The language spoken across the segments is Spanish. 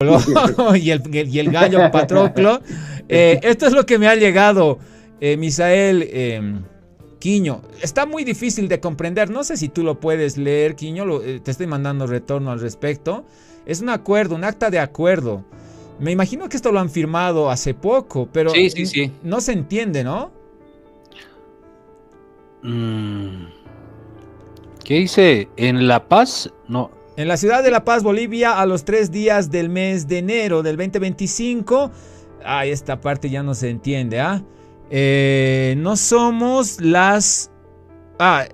y el gallo Patroclo. Esto es lo que me ha llegado, Misael Quiño. Está muy difícil de comprender. No sé si tú lo puedes leer, Quiño. Te estoy mandando retorno al respecto. Es un acuerdo, un acta de acuerdo. Me imagino que esto lo han firmado hace poco, pero Sí, sí, sí. no se entiende, ¿no? ¿Qué dice? ¿En La Paz? No. En la ciudad de La Paz, Bolivia, a los 3 días del mes de enero del 2025. Esta parte ya no se entiende, ¿ah? No somos las...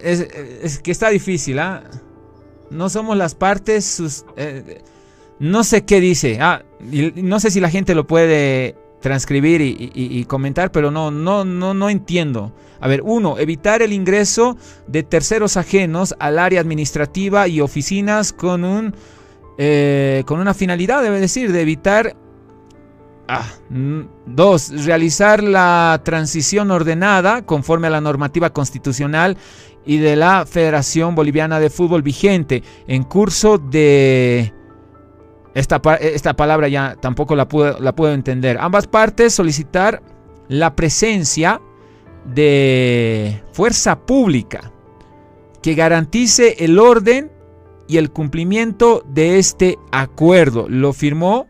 es que está difícil, ¿ah? No somos las partes... no sé qué dice. No sé si la gente lo puede transcribir y comentar, pero no entiendo. A ver, 1. Evitar el ingreso de terceros ajenos al área administrativa y oficinas con una finalidad, debe decir, de evitar... 2. Realizar la transición ordenada conforme a la normativa constitucional y de la Federación Boliviana de Fútbol vigente en curso de... Esta palabra ya tampoco la puedo entender. Ambas partes solicitar la presencia de fuerza pública que garantice el orden y el cumplimiento de este acuerdo. Lo firmó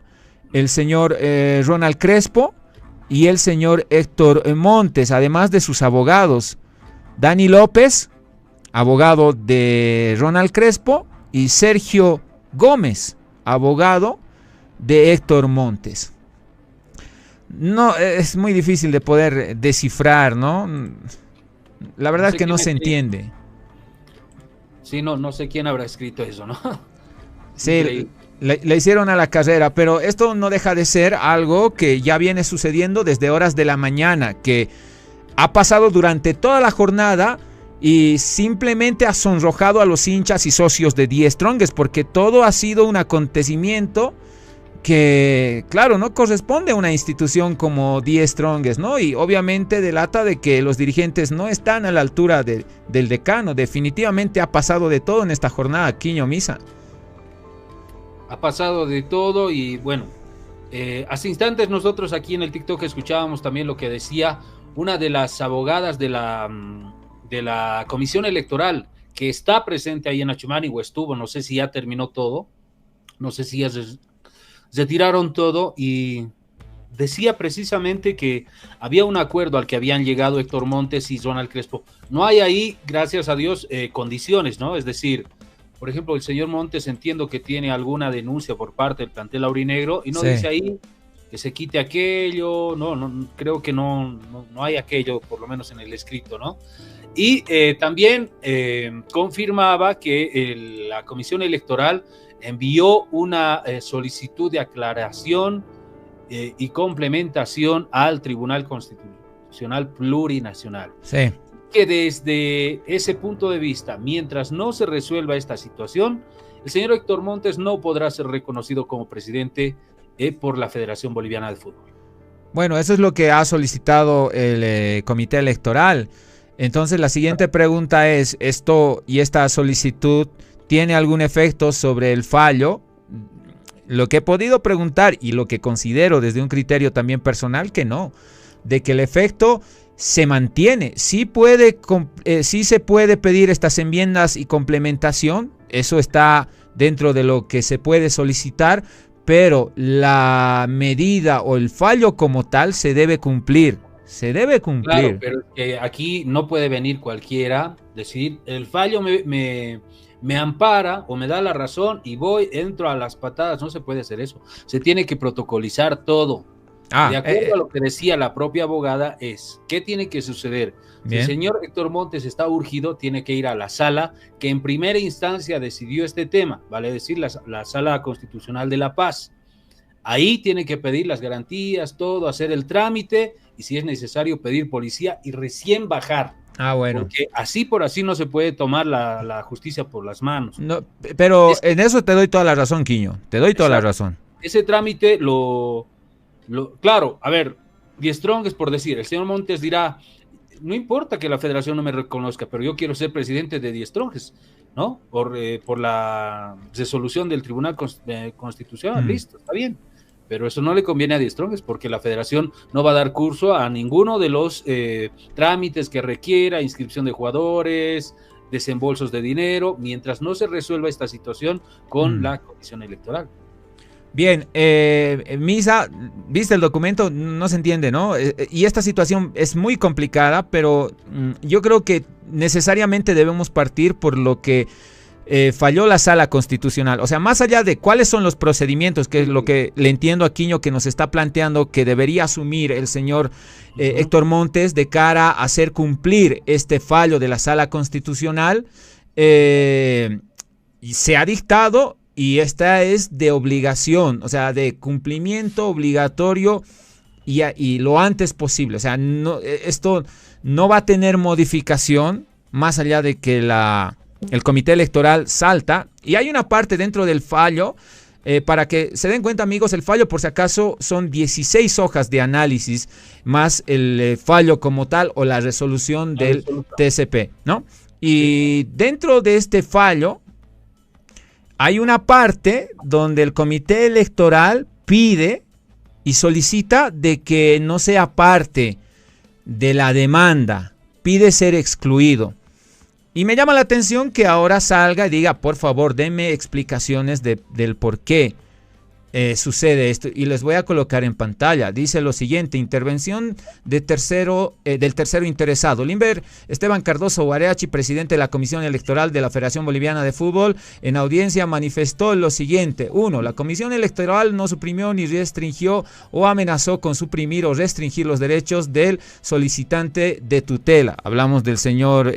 el señor Ronald Crespo y el señor Héctor Montes, además de sus abogados. Dani López, abogado de Ronald Crespo, y Sergio Gómez, abogado de Héctor Montes. No, es muy difícil de poder descifrar, ¿no? La verdad es que no se entiende. Sí, no sé quién habrá escrito eso, ¿no? Sí, le hicieron a la carrera, pero esto no deja de ser algo que ya viene sucediendo desde horas de la mañana, que ha pasado durante toda la jornada y simplemente ha sonrojado a los hinchas y socios de The Strongest, porque todo ha sido un acontecimiento que, claro, no corresponde a una institución como The Strongest, ¿no? Y obviamente delata de que los dirigentes no están a la altura del decano. Definitivamente ha pasado de todo en esta jornada, Quiño Misa. Ha pasado de todo y bueno, hace instantes nosotros aquí en el TikTok escuchábamos también lo que decía una de las abogadas de la Comisión Electoral que está presente ahí en Achumani, o estuvo, no sé si ya terminó todo, no sé si ya retiraron todo, y decía precisamente que había un acuerdo al que habían llegado Héctor Montes y Ronald Crespo. No hay ahí, gracias a Dios, condiciones, ¿no? Es decir, por ejemplo, el señor Montes entiendo que tiene alguna denuncia por parte del plantel aurinegro y no dice ahí que se quite aquello, no creo que no hay aquello, por lo menos en el escrito, ¿no? Y también confirmaba que la Comisión Electoral envió una solicitud de aclaración y complementación al Tribunal Constitucional Plurinacional. Sí. Que desde ese punto de vista, mientras no se resuelva esta situación, el señor Héctor Montes no podrá ser reconocido como presidente por la Federación Boliviana de Fútbol. Bueno, eso es lo que ha solicitado el comité electoral. Entonces la siguiente pregunta es, ¿esta solicitud tiene algún efecto sobre el fallo? Lo que he podido preguntar y lo que considero desde un criterio también personal, que no, de que el efecto se mantiene. Sí se puede pedir estas enmiendas y complementación, eso está dentro de lo que se puede solicitar, pero la medida o el fallo como tal se debe cumplir. Se debe cumplir. Claro, pero aquí no puede venir cualquiera, decir, el fallo me ampara o me da la razón y entro a las patadas. No se puede hacer eso. Se tiene que protocolizar todo. De acuerdo a lo que decía la propia abogada, ¿qué tiene que suceder? Si el señor Héctor Montes está urgido, tiene que ir a la sala que en primera instancia decidió este tema, vale decir, la Sala Constitucional de La Paz. Ahí tiene que pedir las garantías, todo, hacer el trámite y si es necesario pedir policía y recién bajar. Bueno. Porque así por así no se puede tomar la justicia por las manos. No, pero en eso te doy toda la razón, Quiño. Te doy toda la razón. Ese trámite claro, a ver, The Strongest, por decir, el señor Montes dirá, no importa que la federación no me reconozca, pero yo quiero ser presidente de The Strongest. ¿no? Por la resolución del Tribunal Constitucional, listo, está bien. Pero eso no le conviene a Die Strongest porque la federación no va a dar curso a ninguno de los trámites que requiera, inscripción de jugadores, desembolsos de dinero, mientras no se resuelva esta situación con la comisión electoral. Bien, Misa, viste el documento, no se entiende, ¿no? Y esta situación es muy complicada, pero yo creo que necesariamente debemos partir por lo que falló la Sala Constitucional. O sea, más allá de cuáles son los procedimientos, que es lo que le entiendo a Quiño que nos está planteando que debería asumir el señor Héctor Montes de cara a hacer cumplir este fallo de la Sala Constitucional, y se ha dictado, y esta es de obligación, o sea, de cumplimiento obligatorio y lo antes posible. O sea, no, esto no va a tener modificación más allá de que el comité electoral salta. Y hay una parte dentro del fallo, para que se den cuenta, amigos, el fallo, por si acaso, son 16 hojas de análisis más el fallo como tal o la resolución del TSP, ¿no? Y dentro de este fallo hay una parte donde el comité electoral pide y solicita de que no sea parte de la demanda, pide ser excluido. Y me llama la atención que ahora salga y diga, por favor, denme explicaciones del por qué sucede esto. Y les voy a colocar en pantalla. Dice lo siguiente: intervención del tercero interesado. Limber Esteban Cardoso Guareachi, presidente de la Comisión Electoral de la Federación Boliviana de Fútbol, en audiencia manifestó lo siguiente. 1. La Comisión Electoral no suprimió ni restringió o amenazó con suprimir o restringir los derechos del solicitante de tutela. Hablamos del señor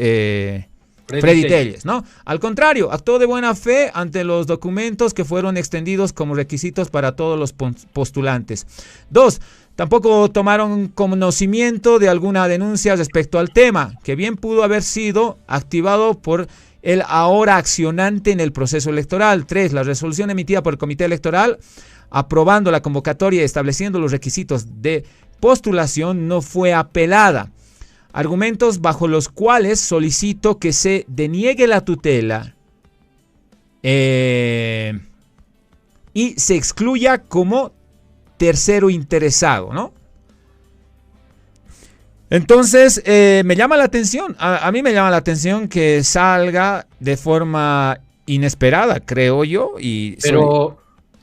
Freddy Telles, ¿no? Al contrario, actuó de buena fe ante los documentos que fueron extendidos como requisitos para todos los postulantes. 2. Tampoco tomaron conocimiento de alguna denuncia respecto al tema, que bien pudo haber sido activado por el ahora accionante en el proceso electoral. 3. La resolución emitida por el Comité Electoral aprobando la convocatoria y estableciendo los requisitos de postulación no fue apelada. Argumentos bajo los cuales solicito que se deniegue la tutela y se excluya como tercero interesado, ¿no? Entonces, me llama la atención, a mí me llama la atención que salga de forma inesperada, creo yo.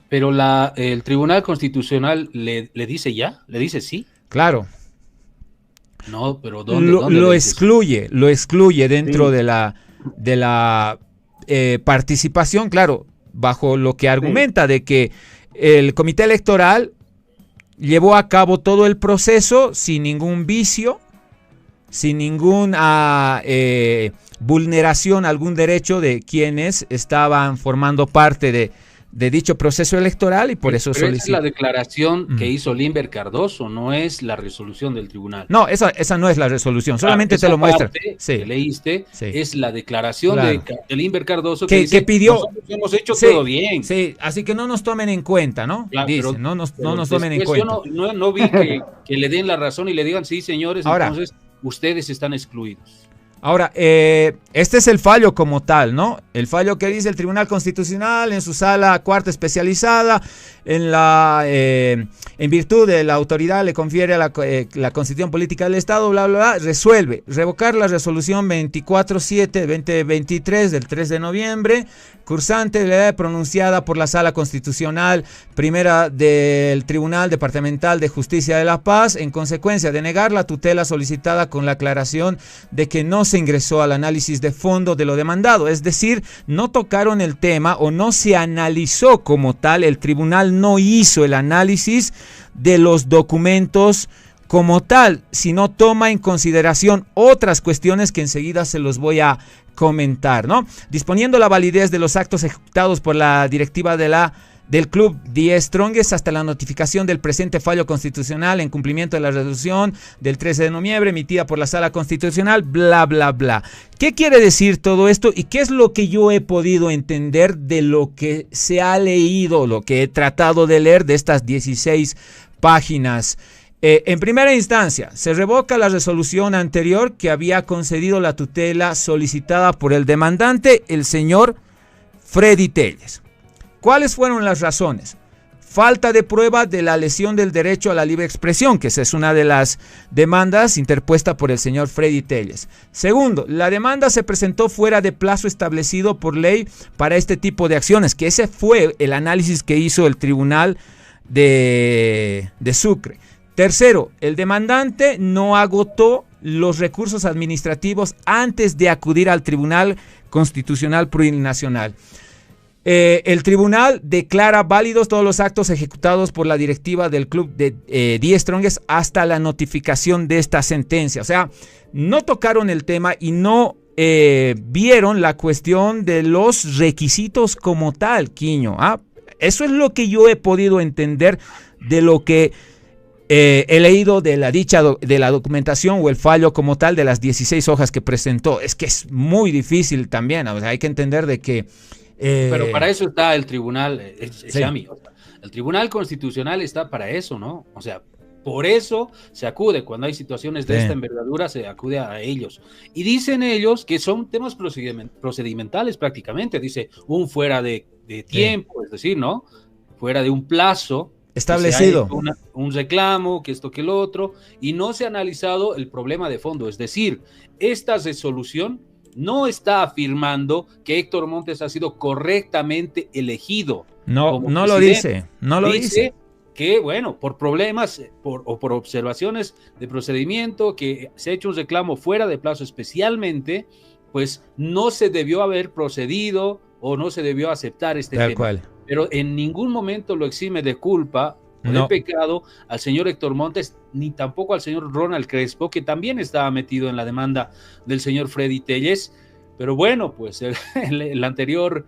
Pero el Tribunal Constitucional le dice ya, le dice sí. Claro. No, pero ¿dónde lo excluye dentro de la participación, claro, bajo lo que argumenta de que el comité electoral llevó a cabo todo el proceso sin ningún vicio, sin ninguna vulneración a algún derecho de quienes estaban formando parte de dicho proceso electoral, y por eso solicita. Es la declaración que hizo Limber Cardoso, no es la resolución del tribunal. No, esa no es la resolución, solamente te lo muestra. Sí. Que leíste, es la declaración de Limber Cardoso que dice, pidió. Nosotros hemos hecho todo bien. Sí, así que no nos tomen en cuenta, ¿no? Claro, dice, no nos tomen en cuenta. Yo no vi que le den la razón y le digan, sí, señores, ahora, entonces ustedes están excluidos. Ahora, este es el fallo como tal, ¿no? El fallo que dice el Tribunal Constitucional en su sala cuarta especializada, en virtud de la autoridad le confiere a la Constitución Política del Estado, bla, bla, bla, resuelve revocar la resolución 24/7/2023 del 3 de noviembre, cursante de la edad pronunciada por la Sala Constitucional Primera del Tribunal Departamental de Justicia de La Paz, en consecuencia de negar la tutela solicitada con la aclaración de que no se ingresó al análisis de fondo de lo demandado, es decir, no tocaron el tema o no se analizó como tal, el tribunal no hizo el análisis de los documentos como tal, sino toma en consideración otras cuestiones que enseguida se los voy a comentar, ¿no? Disponiendo la validez de los actos ejecutados por la directiva del club Die Strongest hasta la notificación del presente fallo constitucional en cumplimiento de la resolución del 13 de noviembre emitida por la Sala Constitucional, bla, bla, bla. ¿Qué quiere decir todo esto y qué es lo que yo he podido entender de lo que se ha leído, lo que he tratado de leer de estas 16 páginas? En primera instancia, se revoca la resolución anterior que había concedido la tutela solicitada por el demandante, el señor Freddy Telles. ¿Cuáles fueron las razones? Falta de prueba de la lesión del derecho a la libre expresión, que esa es una de las demandas interpuesta por el señor Freddy Telles. Segundo, la demanda se presentó fuera de plazo establecido por ley para este tipo de acciones, que ese fue el análisis que hizo el tribunal de Sucre. Tercero, el demandante no agotó los recursos administrativos antes de acudir al Tribunal Constitucional Plurinacional. El tribunal declara válidos todos los actos ejecutados por la directiva del club de The Strongest hasta la notificación de esta sentencia. O sea, no tocaron el tema y no vieron la cuestión de los requisitos como tal, Quiño. Eso es lo que yo he podido entender de lo que he leído de la documentación o el fallo como tal de las 16 hojas que presentó. Es que es muy difícil también. O sea, hay que entender de que pero para eso está el tribunal, sí. El tribunal constitucional está para eso, ¿no? O sea, por eso se acude, cuando hay situaciones de esta envergadura, se acude a ellos. Y dicen ellos que son temas procedimentales prácticamente, dice, un fuera de tiempo, es decir, ¿no? Fuera de un plazo establecido. Un reclamo, que esto, que el otro, y no se ha analizado el problema de fondo, es decir, esta resolución no está afirmando que Héctor Montes ha sido correctamente elegido. No lo dice. No lo dice. Que, bueno, por problemas o por observaciones de procedimiento, que se ha hecho un reclamo fuera de plazo especialmente, pues no se debió haber procedido o no se debió aceptar este tema. Cual. Pero en ningún momento lo exime de culpa o de pecado al señor Héctor Montes, ni tampoco al señor Ronald Crespo, que también estaba metido en la demanda del señor Freddy Telles. Pero bueno, pues la anterior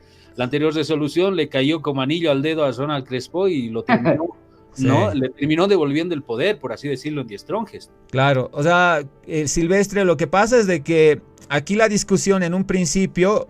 resolución le cayó como anillo al dedo a Ronald Crespo y lo terminó, ¿no? Le terminó devolviendo el poder, por así decirlo, en The Strongest. Claro, o sea, Silvestre, lo que pasa es de que aquí la discusión en un principio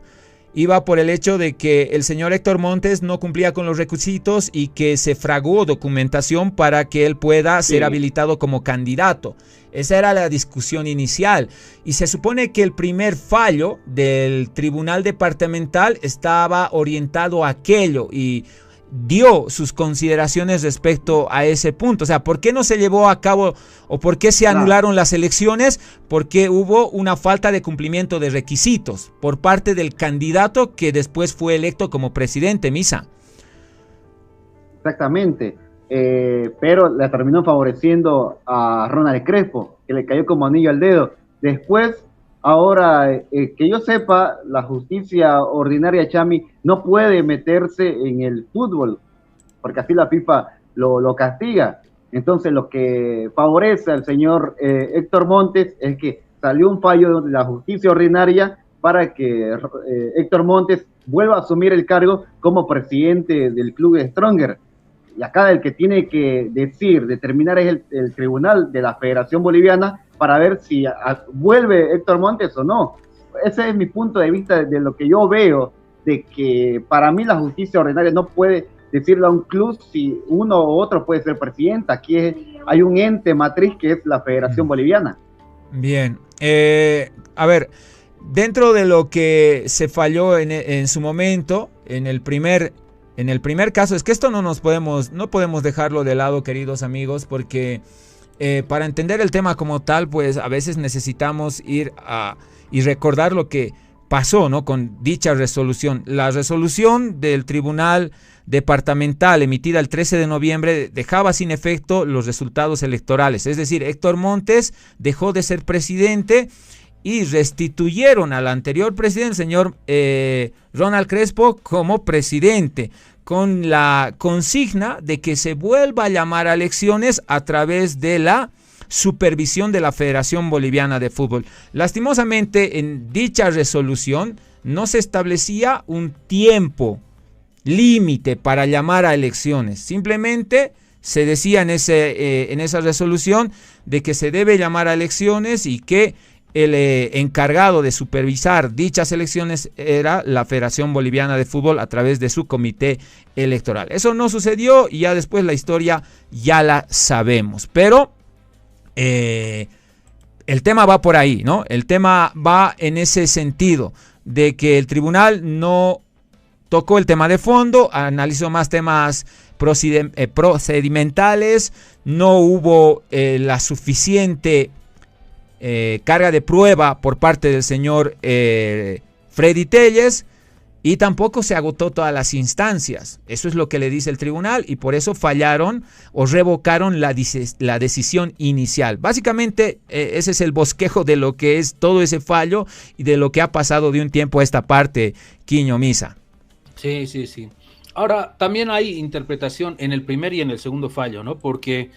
iba por el hecho de que el señor Héctor Montes no cumplía con los requisitos y que se fraguó documentación para que él pueda ser habilitado como candidato. Esa era la discusión inicial. Y se supone que el primer fallo del tribunal departamental estaba orientado a aquello y dio sus consideraciones respecto a ese punto. O sea, ¿por qué no se llevó a cabo o por qué se anularon las elecciones? Porque hubo una falta de cumplimiento de requisitos por parte del candidato que después fue electo como presidente, Misa. Exactamente, pero le terminó favoreciendo a Ronald Crespo, que le cayó como anillo al dedo. Después, ahora, que yo sepa, la justicia ordinaria, Chami, no puede meterse en el fútbol, porque así la FIFA lo castiga. Entonces, lo que favorece al señor Héctor Montes es que salió un fallo de la justicia ordinaria para que Héctor Montes vuelva a asumir el cargo como presidente del club de Stronger. Y acá el que tiene que determinar es el tribunal de la Federación Boliviana para ver si vuelve Héctor Montes o no. Ese es mi punto de vista de lo que yo veo, de que para mí la justicia ordinaria no puede decirle a un club si uno u otro puede ser presidente. Aquí hay un ente matriz que es la Federación Boliviana. Bien, a ver, dentro de lo que se falló en su momento, en el primer caso, es que esto no podemos dejarlo de lado, queridos amigos, porque para entender el tema como tal, pues a veces necesitamos ir y recordar lo que pasó, ¿no? Con dicha resolución. La resolución del Tribunal Departamental emitida el 13 de noviembre dejaba sin efecto los resultados electorales. Es decir, Héctor Montes dejó de ser presidente y restituyeron al anterior presidente, el señor Ronald Crespo, como presidente, con la consigna de que se vuelva a llamar a elecciones a través de la supervisión de la Federación Boliviana de Fútbol. Lastimosamente, en dicha resolución no se establecía un tiempo límite para llamar a elecciones. Simplemente se decía en esa resolución de que se debe llamar a elecciones y que el encargado de supervisar dichas elecciones era la Federación Boliviana de Fútbol a través de su comité electoral. Eso no sucedió y ya después la historia ya la sabemos. Pero el tema va por ahí, ¿no? El tema va en ese sentido, de que el tribunal no tocó el tema de fondo, analizó más temas procedimentales, no hubo la suficiente carga de prueba por parte del señor Freddy Telles, y tampoco se agotó todas las instancias. Eso es lo que le dice el tribunal, y por eso fallaron o revocaron la decisión inicial. Básicamente ese es el bosquejo de lo que es todo ese fallo y de lo que ha pasado de un tiempo a esta parte, Quiño Misa. Sí. Ahora, también hay interpretación en el primer y en el segundo fallo, ¿no? Porque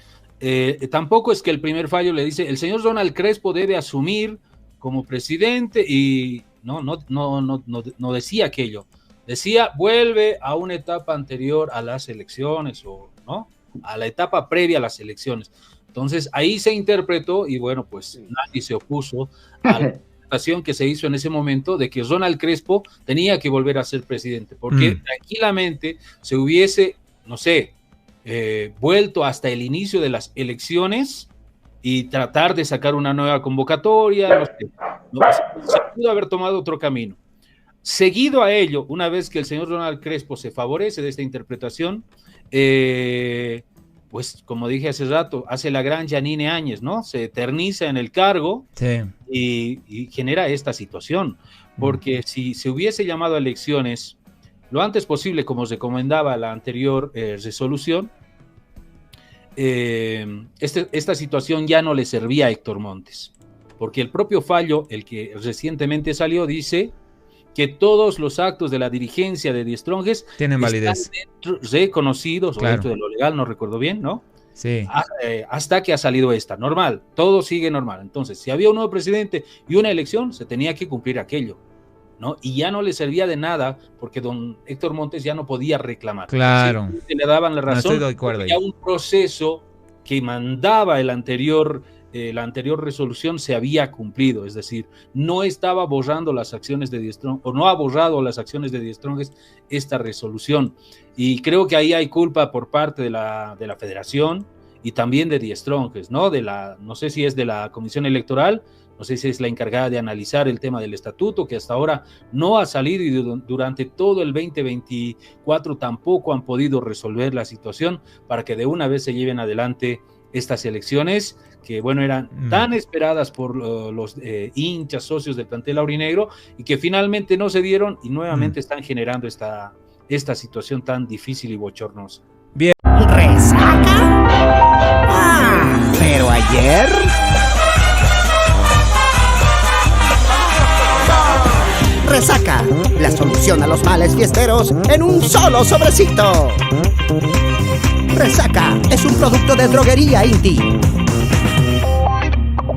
tampoco es que el primer fallo le dice, el señor Ronald Crespo debe asumir como presidente, y no decía aquello. Decía, vuelve a una etapa anterior a las elecciones, o no, a la etapa previa a las elecciones. Entonces, ahí se interpretó, y bueno, pues nadie se opuso a la interpretación que se hizo en ese momento de que Ronald Crespo tenía que volver a ser presidente, porque tranquilamente se hubiese, no sé, vuelto hasta el inicio de las elecciones y tratar de sacar una nueva convocatoria, se pudo haber tomado otro camino. Seguido a ello, una vez que el señor Ronald Crespo se favorece de esta interpretación, pues como dije hace rato, hace la gran Yanine Áñez, ¿no? Se eterniza en el cargo, sí, y genera esta situación, porque si se hubiese llamado a elecciones lo antes posible, como recomendaba la anterior resolución, esta situación ya no le servía a Héctor Montes, porque el propio fallo, el que recientemente salió, dice que todos los actos de la dirigencia de Die Strongest tienen validez, reconocidos, claro, o dentro de lo legal, no recuerdo bien, ¿no? Sí. Hasta que ha salido esta, normal, todo sigue normal. Entonces, si había un nuevo presidente y una elección, se tenía que cumplir aquello, ¿no? Y ya no le servía de nada, porque don Héctor Montes ya no podía reclamar. Claro. Sí, le daban la razón, no, estoy de acuerdo, ya un proceso que mandaba la anterior resolución se había cumplido, es decir, no estaba borrando las acciones de Die Strongest, o no ha borrado las acciones de Die Strongest esta resolución, y creo que ahí hay culpa por parte de la federación y también de Die Strongest, ¿no? No sé si es de la comisión electoral, no sé si es la encargada de analizar el tema del estatuto, que hasta ahora no ha salido, y durante todo el 2024 tampoco han podido resolver la situación para que de una vez se lleven adelante estas elecciones, que bueno, eran tan esperadas por los hinchas, socios del plantel aurinegro, y que finalmente no se dieron, y nuevamente están generando esta situación tan difícil y bochornosa. Bien. ¿Resaca? Pero ayer... Resaca, la solución a los males fiesteros en un solo sobrecito. Resaca es un producto de Droguería Inti.